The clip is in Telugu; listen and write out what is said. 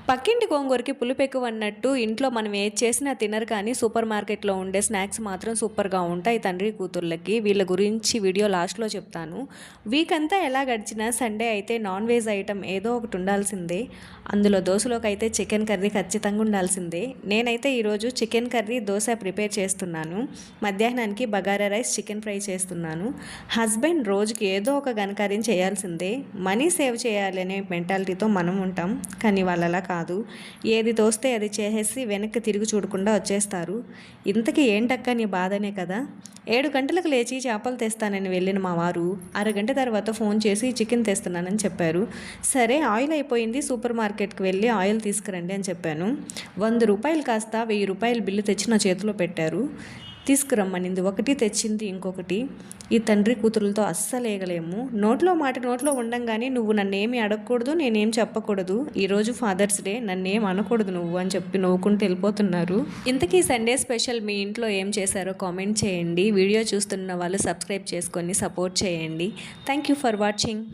పక్కింటి గోంగూరకి పులుపు ఎక్కువ అన్నట్టు ఇంట్లో మనం ఏది చేసినా తినరు, కానీ సూపర్ మార్కెట్లో ఉండే స్నాక్స్ మాత్రం సూపర్గా ఉంటాయి తండ్రి కూతుర్లకి. వీళ్ళ గురించి వీడియో లాస్ట్లో చెప్తాను. వీక్ అంతా ఎలా గడిచినా సండే అయితే నాన్ వెజ్ ఐటమ్ ఏదో ఒకటి ఉండాల్సిందే. అందులో దోశలోకి అయితే చికెన్ కర్రీ ఖచ్చితంగా ఉండాల్సిందే. నేనైతే ఈరోజు చికెన్ కర్రీ దోశ ప్రిపేర్ చేస్తున్నాను. మధ్యాహ్నానికి బగారా రైస్ చికెన్ ఫ్రై చేస్తున్నాను. హస్బెండ్ రోజుకి ఏదో ఒక ఘనకార్యం చేయాల్సిందే. మనీ సేవ్ చేయాలనే మెంటాలిటీతో మనం ఉంటాం, కానీ వాళ్ళలా కాదు. ఏది తోస్తే అది చేసేసి వెనక్కి తిరిగి చూడకుండా వచ్చేస్తారు. ఇంతకీ ఏంటక్క నీ బాధనే కదా. 7 గంటలకు లేచి చేపలు తెస్తానని వెళ్ళిన మా వారు అరగంట తర్వాత ఫోన్ చేసి చికెన్ తెస్తున్నానని చెప్పారు. సరే ఆయిల్ అయిపోయింది, సూపర్ మార్కెట్కి వెళ్ళి ఆయిల్ తీసుకురండి అని చెప్పాను. 100 రూపాయలు కాస్త 1000 రూపాయల బిల్లు తెచ్చి నా చేతిలో పెట్టారు. తీసుకురమ్మనింది ఒకటి, తెచ్చింది ఇంకొకటి. ఈ తండ్రి కూతురులతో అస్సలు ఏగలేము. నోట్లో మాట నోట్లో ఉండంగానే నువ్వు నన్నేమి అడగకూడదు, నేనేం చెప్పకూడదు, ఈరోజు ఫాదర్స్ డే, నన్నేం అనకూడదు నువ్వు అని చెప్పి నవ్వుకుంటూ వెళ్ళిపోతున్నారు. ఇంతకీ సండే స్పెషల్ మీ ఇంట్లో ఏం చేశారో కామెంట్ చేయండి. వీడియో చూస్తున్న వాళ్ళు సబ్స్క్రైబ్ చేసుకొని సపోర్ట్ చేయండి. Thank you for watching.